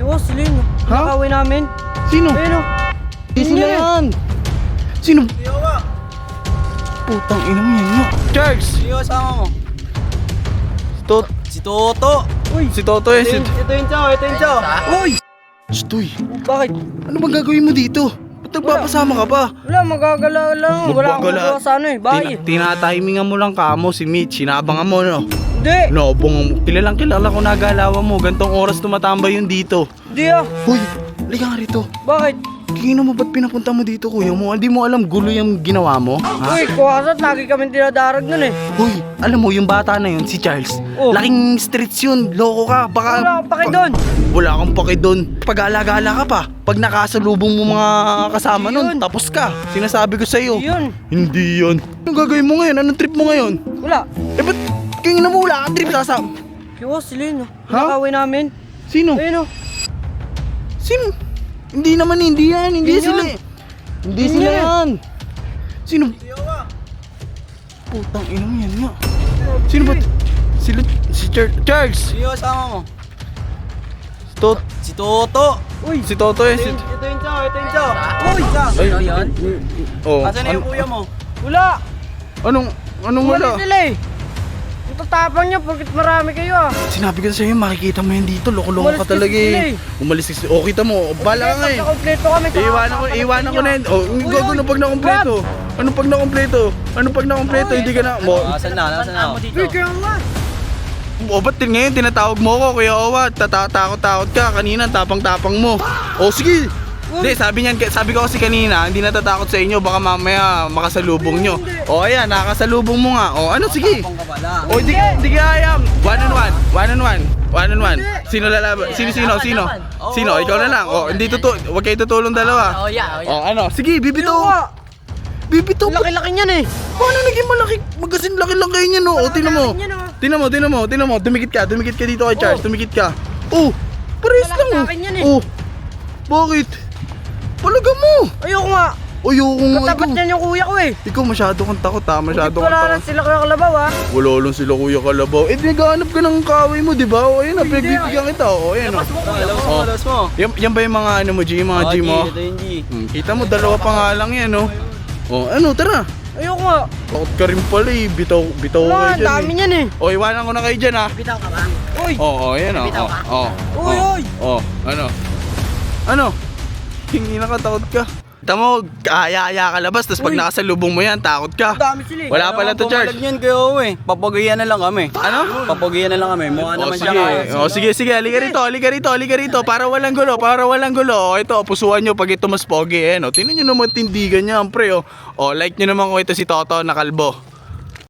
Oh, sila yun. Ha? Nakawin namin. Sino? Ayun o. Di sila yan. Sino? Putang ina mo yan nga. Charles! Sino kasama mo? Tot. Si Toto. Uy, Si Toto eh. Si... Ito yung chow, ito yung chow. uy. Stoy. Bakit? Ano bang gagawin mo dito? Ba't nagpapasama ka pa? Wala, magagala lang. Wala akong Magagala. magawa sa ano eh. Bahay eh. Tinatimingan mo lang kamo si Mitch. Sinabangan mo no? Hindi. No, kilalang kilala ko nagalawan mo. Gantong oras tumatambay yun dito. Hindi ah. Hoy, liga nga rito. Bakit? Kino mo ba't pinapunta mo dito kuya mo? Hindi mo alam gulo yung ginawa mo? Ha? Uy, kuwasat. Lagi kami dinadarag nun eh. Hoy, alam mo yung bata na yun, si Charles. Oh. Laking streets yun. Loko ka. Baka... Wala akong paki doon. Wala kang paki doon. Pag-alagala ka pa. Pag nakasalubong mo mga kasama Hindi nun, yun. tapos ka. Sinasabi ko sa'yo. Yun. Hindi yun. Anong gagawin mo ngayon? Anong trip mo ngayon? Wala. Eh ba't kaya na mo wala kang trip sasam? Kiwa sila yun. Ha? Nakawin namin. Sino? Ayun o. Sino? Hindi naman, hindi yan. Hindi Yun sila. yun. Hindi Yun sila yun. yan. Sino? Putang ina mo yan nga. Sino ba? Sila, si Charles. Sino kasama mo? Tot. Si Toto. Si Toto eh. Si... Ito yung chow, ito yung chow. Uy. Ay, yan? Oh. Asan na yung kuya mo? Wala. Anong wala? Wala sila eh. Ang tatapang niya porkit marami kayo ah. Sinabi ko sa'yo, makikita mo yan dito. Loko-loko Umalis ka talaga kasi sila eh. Umalis kasi. O, kita mo. Bala ka nga eh. Kompleto kami. Iwanan ko na yun. Oh, Uy, gago na pag nakompleto. Ano pag nakompleto? Ano pag nakompleto? Hindi ka na. Nasaan na, nasaan na? Uy, kaya nga. O ba't ngayon tinatawag mo ko Kuya Owa? Tatakot-takot ka. Kanina tapang-tapang mo. O sige. Hindi, sabi ko kasi kanina, hindi natatakot sa inyo. Baka mamaya makasalubong nyo. O ayan, nakasalubong mo nga. O ano, sige. Pang kabala. O di kaya. One on one. One on one. One on one. Sino lalaban? Sino? Sino? Ikaw na lang. O, hindi huwag kayo tutulong dalawa. Oh yeah, O ano, sige, bibitaw. Kiwa. Bibitaw. Laki-laki niyan eh. Paano naging malaki? Magasin laki lang kayo niyan, no? O, tinan mo. Laki niyan, oh. Tinan mo. Dumikit ka dito kay Charles. Oh. Dumikit ka. Oh, pares Malaki lang, sa oh. akin yan, eh. Oh, bakit? Palaga mo. Ayoko nga. Ayoko nga Katapat ikaw. niyan yung kuya ko eh. Ikaw masyado kang takot, ha? Masyado kang Wala lang takot. sila kuya kalabaw ah. Wala lang sila Kuya Kalabaw. Eh, naghahanap ka ng kaaway mo, di ba? O, ayun na, pinagbibigyan kita. O, ayun, o. Alas mo, alas mo. Yan ba yung mga ano mo, G? Mga G mo? Ito yung G. Kita mo, dalawa pa nga lang yan, o. O, ano, tara. Ayoko nga. Takot ka rin pala, eh. Bitaw Wala, ka ang dyan, dami eh. niyan eh. O, iwanan ko na kayo dyan, ha? Bitaw ka ba? Uy. Oo, yan o. Bitaw ka? Uy. Oh, ano? Hindi nakatakot ka. Kita mo, kaaya-aya ka labas, tapos pag Uy. nakasalubong mo yan, takot ka. Ang dami sila eh. Wala pala to, Charles. Pumalag yan kayo eh. Papagiyan na lang kami. Ano? Papagiyan na lang kami. Mukha naman siya kaya. Sige, halika rito. Para walang gulo. O, ito, pusuan nyo pag ito mas pogi, eh, no? Tingnan nyo naman tindigan niya, pre, oh. O, like nyo naman kung ito si Toto na kalbo.